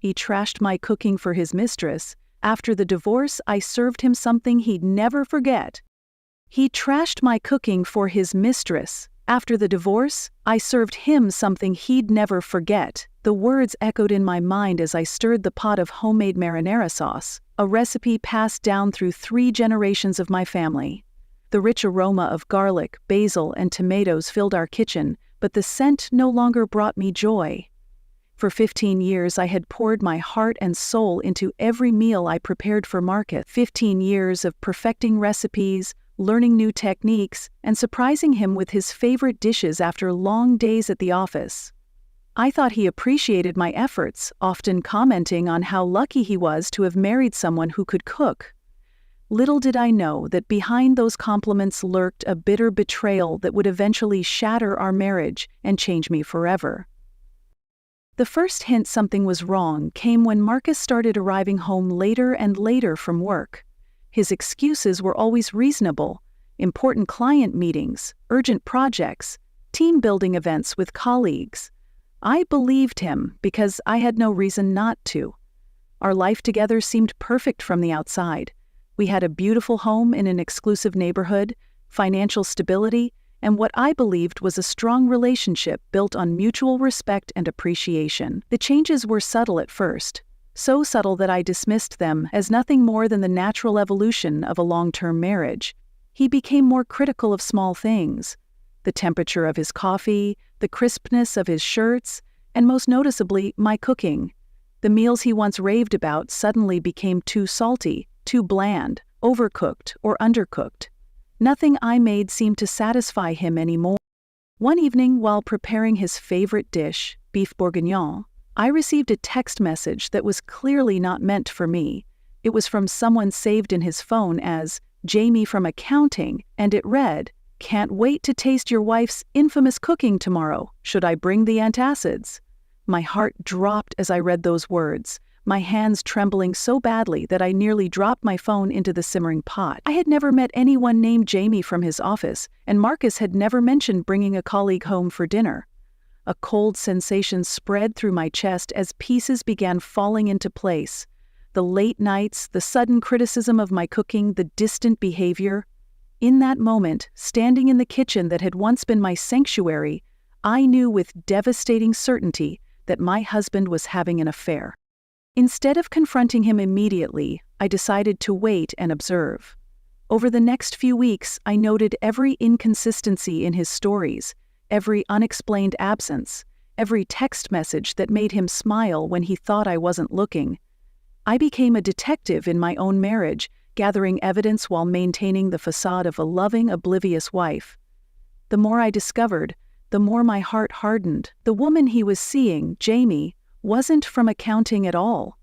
He trashed my cooking for his mistress. After the divorce, I served him something he'd never forget. He trashed my cooking for his mistress. After the divorce, I served him something he'd never forget. The words echoed in my mind as I stirred the pot of homemade marinara sauce, a recipe passed down through 3 generations of my family. The rich aroma of garlic, basil, and tomatoes filled our kitchen, but the scent no longer brought me joy. For 15 years I had poured my heart and soul into every meal I prepared for Marcus. 15 years of perfecting recipes, learning new techniques, and surprising him with his favorite dishes after long days at the office. I thought he appreciated my efforts, often commenting on how lucky he was to have married someone who could cook. Little did I know that behind those compliments lurked a bitter betrayal that would eventually shatter our marriage and change me forever. The first hint something was wrong came when Marcus started arriving home later and later from work. His excuses were always reasonable: important client meetings, urgent projects, team-building events with colleagues. I believed him because I had no reason not to. Our life together seemed perfect from the outside. We had a beautiful home in an exclusive neighborhood, financial stability, and what I believed was a strong relationship built on mutual respect and appreciation. The changes were subtle at first, so subtle that I dismissed them as nothing more than the natural evolution of a long-term marriage. He became more critical of small things: the temperature of his coffee, the crispness of his shirts, and most noticeably, my cooking. The meals he once raved about suddenly became too salty, too bland, overcooked, or undercooked. Nothing I made seemed to satisfy him anymore. One evening, while preparing his favorite dish, beef bourguignon, I received a text message that was clearly not meant for me. It was from someone saved in his phone as Jamie from accounting, and it read, "Can't wait to taste your wife's infamous cooking tomorrow. Should I bring the antacids?" My heart dropped as I read those words, my hands trembling so badly that I nearly dropped my phone into the simmering pot. I had never met anyone named Jamie from his office, and Marcus had never mentioned bringing a colleague home for dinner. A cold sensation spread through my chest as pieces began falling into place. The late nights, the sudden criticism of my cooking, the distant behavior. In that moment, standing in the kitchen that had once been my sanctuary, I knew with devastating certainty that my husband was having an affair. Instead of confronting him immediately, I decided to wait and observe. Over the next few weeks, I noted every inconsistency in his stories, every unexplained absence, every text message that made him smile when he thought I wasn't looking. I became a detective in my own marriage, gathering evidence while maintaining the facade of a loving, oblivious wife. The more I discovered, the more my heart hardened. The woman he was seeing, Jamie, wasn't from accounting at all.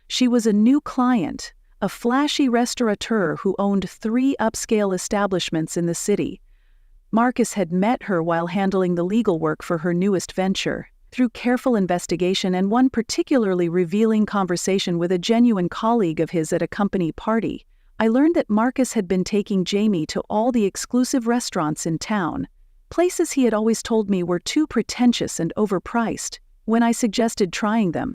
She was a new client, a flashy restaurateur who owned 3 upscale establishments in the city. Marcus had met her while handling the legal work for her newest venture. Through careful investigation and one particularly revealing conversation with a genuine colleague of his at a company party, I learned that Marcus had been taking Jamie to all the exclusive restaurants in town, places he had always told me were too pretentious and overpriced, when I suggested trying them.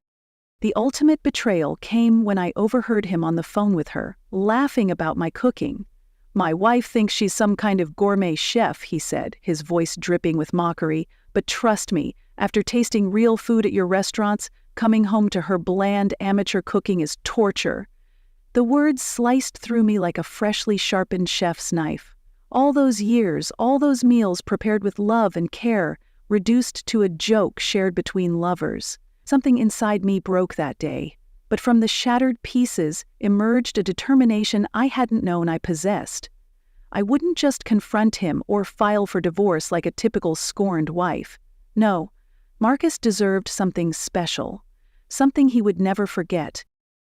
The ultimate betrayal came when I overheard him on the phone with her, laughing about my cooking. "My wife thinks she's some kind of gourmet chef," he said, his voice dripping with mockery, "but trust me, after tasting real food at your restaurants, coming home to her bland amateur cooking is torture." The words sliced through me like a freshly sharpened chef's knife. All those years, all those meals prepared with love and care, reduced to a joke shared between lovers. Something inside me broke that day, but from the shattered pieces emerged a determination I hadn't known I possessed. I wouldn't just confront him or file for divorce like a typical scorned wife. No, Marcus deserved something special, something he would never forget.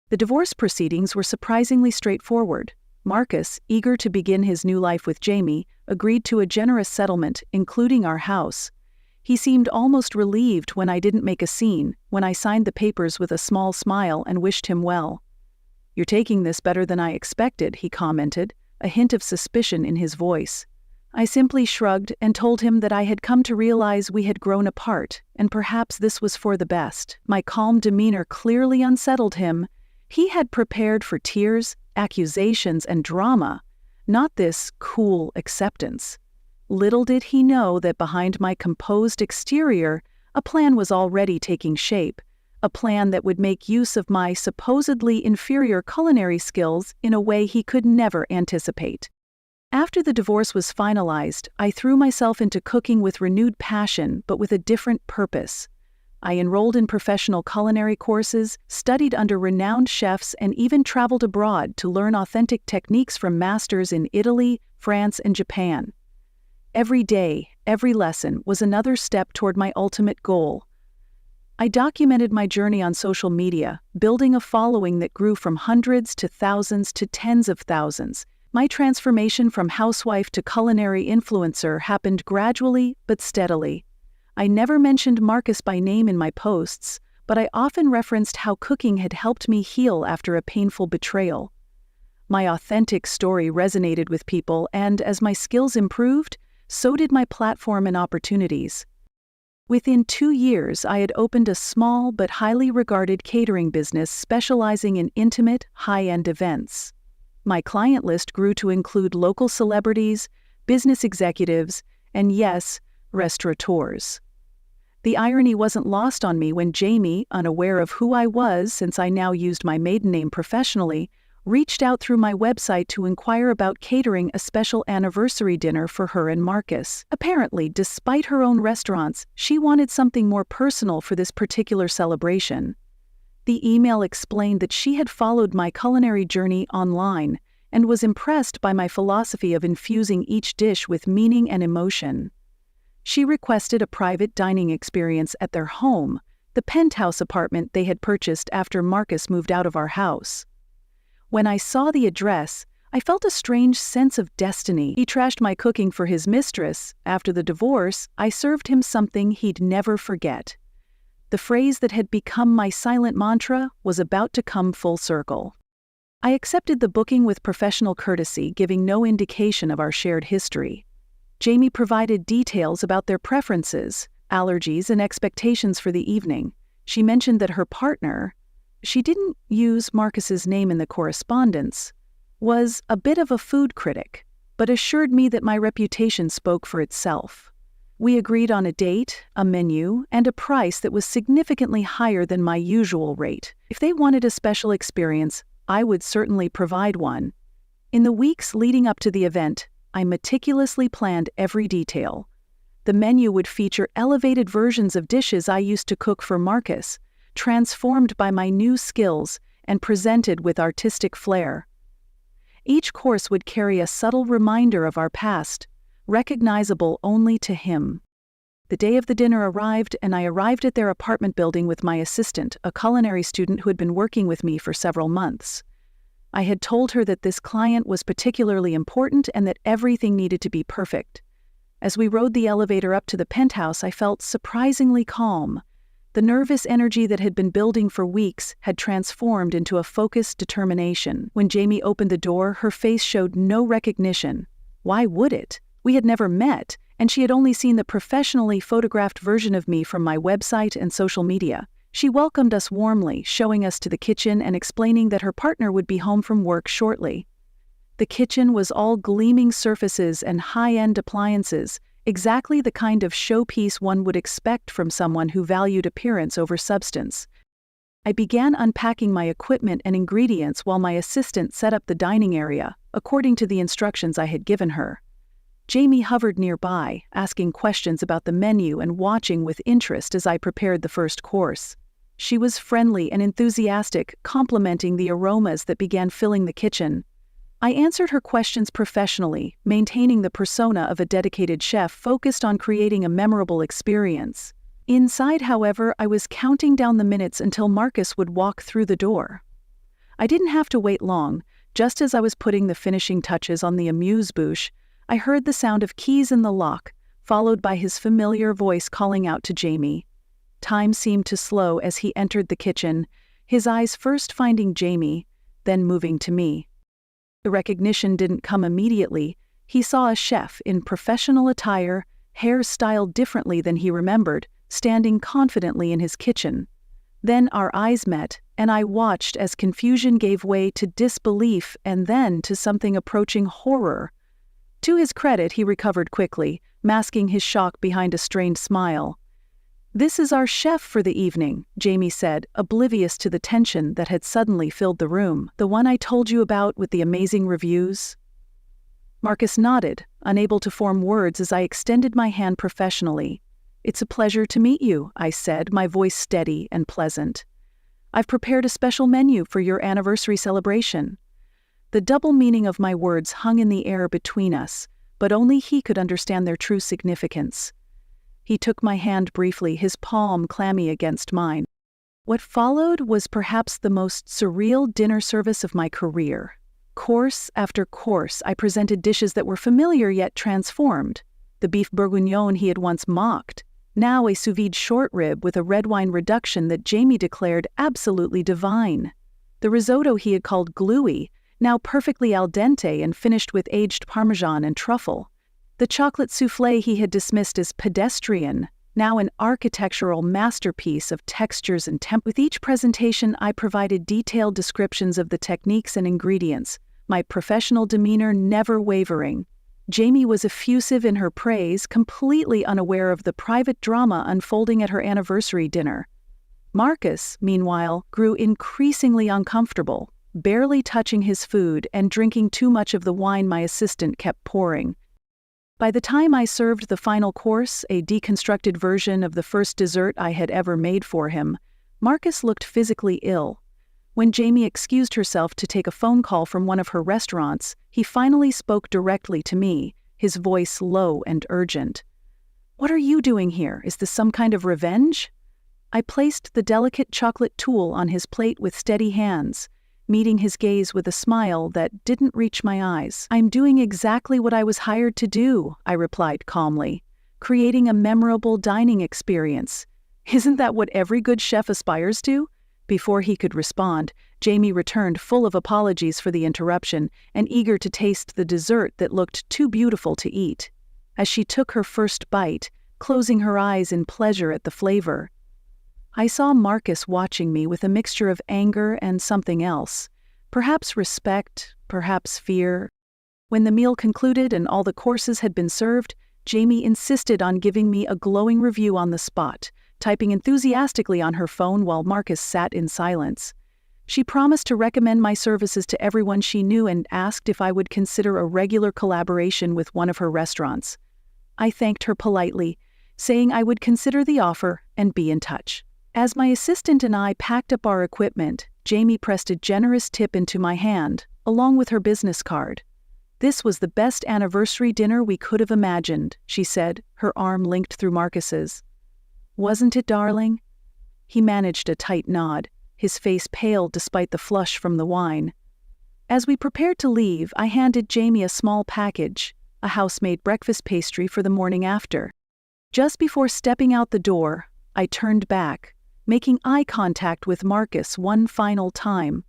The divorce proceedings were surprisingly straightforward. Marcus, eager to begin his new life with Jamie, agreed to a generous settlement, including our house. He seemed almost relieved when I didn't make a scene, when I signed the papers with a small smile and wished him well. "You're taking this better than I expected," he commented, a hint of suspicion in his voice. I simply shrugged and told him that I had come to realize we had grown apart, and perhaps this was for the best. My calm demeanor clearly unsettled him. He had prepared for tears, accusations, and drama, not this cool acceptance. Little did he know that behind my composed exterior, a plan was already taking shape, a plan that would make use of my supposedly inferior culinary skills in a way he could never anticipate. After the divorce was finalized, I threw myself into cooking with renewed passion, but with a different purpose. I enrolled in professional culinary courses, studied under renowned chefs, and even traveled abroad to learn authentic techniques from masters in Italy, France, and Japan. Every day, every lesson was another step toward my ultimate goal. I documented my journey on social media, building a following that grew from hundreds to thousands to tens of thousands. My transformation from housewife to culinary influencer happened gradually but steadily. I never mentioned Marcus by name in my posts, but I often referenced how cooking had helped me heal after a painful betrayal. My authentic story resonated with people, and as my skills improved, so did my platform and opportunities. Within 2 years, I had opened a small but highly regarded catering business specializing in intimate, high-end events. My client list grew to include local celebrities, business executives, and yes, restaurateurs. The irony wasn't lost on me when Jamie, unaware of who I was since I now used my maiden name professionally, reached out through my website to inquire about catering a special anniversary dinner for her and Marcus. Apparently, despite her own restaurants, she wanted something more personal for this particular celebration. The email explained that she had followed my culinary journey online and was impressed by my philosophy of infusing each dish with meaning and emotion. She requested a private dining experience at their home, the penthouse apartment they had purchased after Marcus moved out of our house. When I saw the address, I felt a strange sense of destiny. He trashed my cooking for his mistress. After the divorce, I served him something he'd never forget. The phrase that had become my silent mantra was about to come full circle. I accepted the booking with professional courtesy, giving no indication of our shared history. Jamie provided details about their preferences, allergies, and expectations for the evening. She mentioned that her partner, she didn't use Marcus's name in the correspondence, was a bit of a food critic, but assured me that my reputation spoke for itself. We agreed on a date, a menu, and a price that was significantly higher than my usual rate. If they wanted a special experience, I would certainly provide one. In the weeks leading up to the event, I meticulously planned every detail. The menu would feature elevated versions of dishes I used to cook for Marcus, transformed by my new skills and presented with artistic flair. Each course would carry a subtle reminder of our past, recognizable only to him. The day of the dinner arrived, and I arrived at their apartment building with my assistant, a culinary student who had been working with me for several months. I had told her that this client was particularly important and that everything needed to be perfect. As we rode the elevator up to the penthouse, I felt surprisingly calm. The nervous energy that had been building for weeks had transformed into a focused determination. When Jamie opened the door, her face showed no recognition. Why would it? We had never met, and she had only seen the professionally photographed version of me from my website and social media. She welcomed us warmly, showing us to the kitchen and explaining that her partner would be home from work shortly. The kitchen was all gleaming surfaces and high-end appliances, exactly the kind of showpiece one would expect from someone who valued appearance over substance. I began unpacking my equipment and ingredients while my assistant set up the dining area, according to the instructions I had given her. Jamie hovered nearby, asking questions about the menu and watching with interest as I prepared the first course. She was friendly and enthusiastic, complimenting the aromas that began filling the kitchen. I answered her questions professionally, maintaining the persona of a dedicated chef focused on creating a memorable experience. Inside, however, I was counting down the minutes until Marcus would walk through the door. I didn't have to wait long. Just as I was putting the finishing touches on the amuse-bouche, I heard the sound of keys in the lock, followed by his familiar voice calling out to Jamie. Time seemed to slow as he entered the kitchen, his eyes first finding Jamie, then moving to me. The recognition didn't come immediately. He saw a chef in professional attire, hair styled differently than he remembered, standing confidently in his kitchen. Then our eyes met, and I watched as confusion gave way to disbelief and then to something approaching horror. To his credit, he recovered quickly, masking his shock behind a strained smile. "This is our chef for the evening," Jamie said, oblivious to the tension that had suddenly filled the room. "The one I told you about with the amazing reviews?" Marcus nodded, unable to form words as I extended my hand professionally. "It's a pleasure to meet you," I said, my voice steady and pleasant. "I've prepared a special menu for your anniversary celebration." The double meaning of my words hung in the air between us, but only he could understand their true significance. He took my hand briefly, his palm clammy against mine. What followed was perhaps the most surreal dinner service of my career. Course after course, I presented dishes that were familiar yet transformed. The beef bourguignon he had once mocked, now a sous vide short rib with a red wine reduction that Jamie declared absolutely divine. The risotto he had called gluey, now perfectly al dente and finished with aged parmesan and truffle. The chocolate soufflé he had dismissed as pedestrian, now an architectural masterpiece of textures and With each presentation, I provided detailed descriptions of the techniques and ingredients, my professional demeanor never wavering. Jamie was effusive in her praise, completely unaware of the private drama unfolding at her anniversary dinner. Marcus, meanwhile, grew increasingly uncomfortable, barely touching his food and drinking too much of the wine my assistant kept pouring. By the time I served the final course, a deconstructed version of the first dessert I had ever made for him, Marcus looked physically ill. When Jamie excused herself to take a phone call from one of her restaurants, he finally spoke directly to me, his voice low and urgent. "What are you doing here? Is this some kind of revenge?" I placed the delicate chocolate tool on his plate with steady hands, meeting his gaze with a smile that didn't reach my eyes. "I'm doing exactly what I was hired to do," I replied calmly, "creating a memorable dining experience. Isn't that what every good chef aspires to?" Before he could respond, Jamie returned full of apologies for the interruption and eager to taste the dessert that looked too beautiful to eat. As she took her first bite, closing her eyes in pleasure at the flavor, I saw Marcus watching me with a mixture of anger and something else, perhaps respect, perhaps fear. When the meal concluded and all the courses had been served, Jamie insisted on giving me a glowing review on the spot, typing enthusiastically on her phone while Marcus sat in silence. She promised to recommend my services to everyone she knew and asked if I would consider a regular collaboration with one of her restaurants. I thanked her politely, saying I would consider the offer and be in touch. As my assistant and I packed up our equipment, Jamie pressed a generous tip into my hand, along with her business card. "This was the best anniversary dinner we could have imagined," she said, her arm linked through Marcus's. "Wasn't it, darling?" He managed a tight nod, his face pale despite the flush from the wine. As we prepared to leave, I handed Jamie a small package, a house-made breakfast pastry for the morning after. Just before stepping out the door, I turned back, making eye contact with Marcus one final time.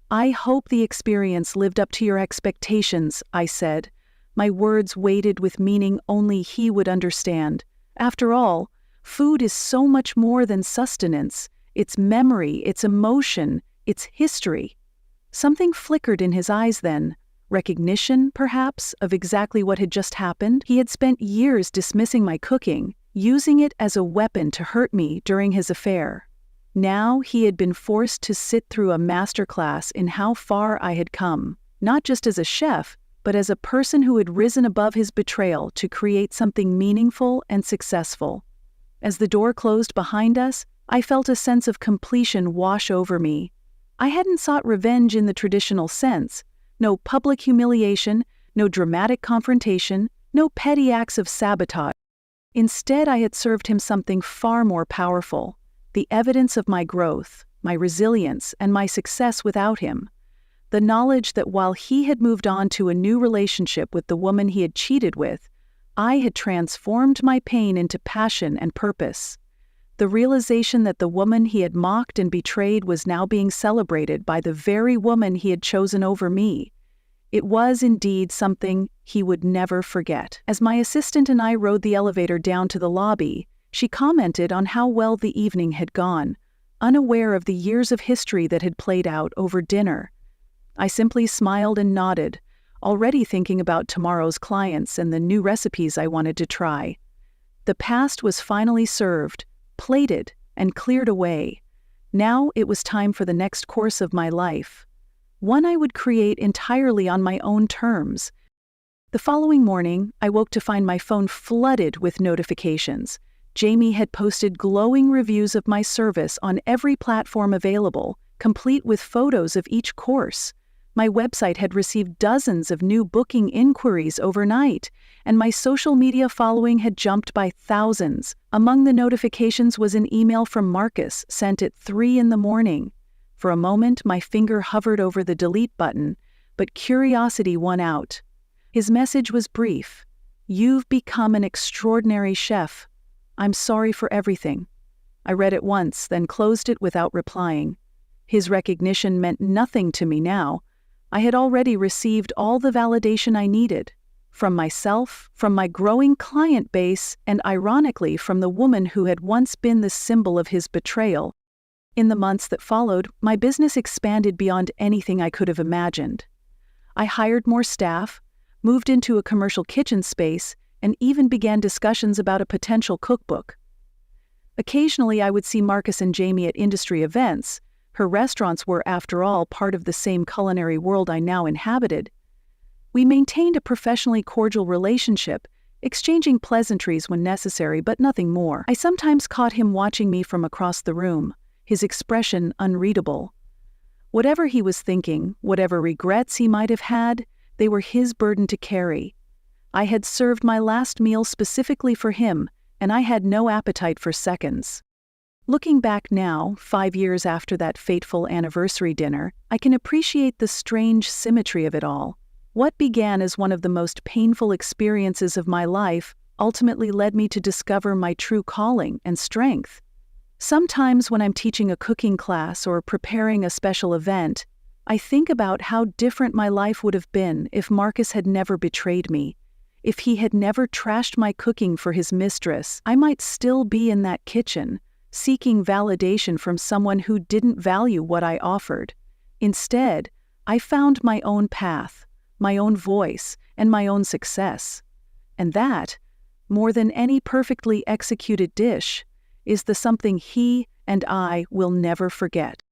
"I hope the experience lived up to your expectations," I said, my words weighted with meaning only he would understand. After all, food is so much more than sustenance. It's memory, it's emotion, it's history. Something flickered in his eyes then. Recognition, perhaps, of exactly what had just happened. He had spent years dismissing my cooking, using it as a weapon to hurt me during his affair. Now he had been forced to sit through a masterclass in how far I had come, not just as a chef, but as a person who had risen above his betrayal to create something meaningful and successful. As the door closed behind us, I felt a sense of completion wash over me. I hadn't sought revenge in the traditional sense. No public humiliation, no dramatic confrontation, no petty acts of sabotage. Instead, I had served him something far more powerful, the evidence of my growth, my resilience, and my success without him. The knowledge that while he had moved on to a new relationship with the woman he had cheated with, I had transformed my pain into passion and purpose. The realization that the woman he had mocked and betrayed was now being celebrated by the very woman he had chosen over me. It was indeed something he would never forget. As my assistant and I rode the elevator down to the lobby, she commented on how well the evening had gone, unaware of the years of history that had played out over dinner. I simply smiled and nodded, already thinking about tomorrow's clients and the new recipes I wanted to try. The past was finally served, plated, and cleared away. Now it was time for the next course of my life, one I would create entirely on my own terms. The following morning, I woke to find my phone flooded with notifications. Jamie had posted glowing reviews of my service on every platform available, complete with photos of each course. My website had received dozens of new booking inquiries overnight, and my social media following had jumped by thousands. Among the notifications was an email from Marcus sent at 3 a.m. For a moment, my finger hovered over the delete button, but curiosity won out. His message was brief. "You've become an extraordinary chef. I'm sorry for everything." I read it once, then closed it without replying. His recognition meant nothing to me now. I had already received all the validation I needed. From myself, from my growing client base, and ironically from the woman who had once been the symbol of his betrayal. In the months that followed, my business expanded beyond anything I could have imagined. I hired more staff, moved into a commercial kitchen space, and even began discussions about a potential cookbook. Occasionally I would see Marcus and Jamie at industry events. Her restaurants were, after all, part of the same culinary world I now inhabited. We maintained a professionally cordial relationship, exchanging pleasantries when necessary, but nothing more. I sometimes caught him watching me from across the room, his expression unreadable. Whatever he was thinking, whatever regrets he might have had, they were his burden to carry. I had served my last meal specifically for him, and I had no appetite for seconds. Looking back now, 5 years after that fateful anniversary dinner, I can appreciate the strange symmetry of it all. What began as one of the most painful experiences of my life ultimately led me to discover my true calling and strength. Sometimes when I'm teaching a cooking class or preparing a special event, I think about how different my life would have been if Marcus had never betrayed me. If he had never trashed my cooking for his mistress, I might still be in that kitchen, seeking validation from someone who didn't value what I offered. Instead, I found my own path, my own voice, and my own success. And that, more than any perfectly executed dish, is the something he and I will never forget.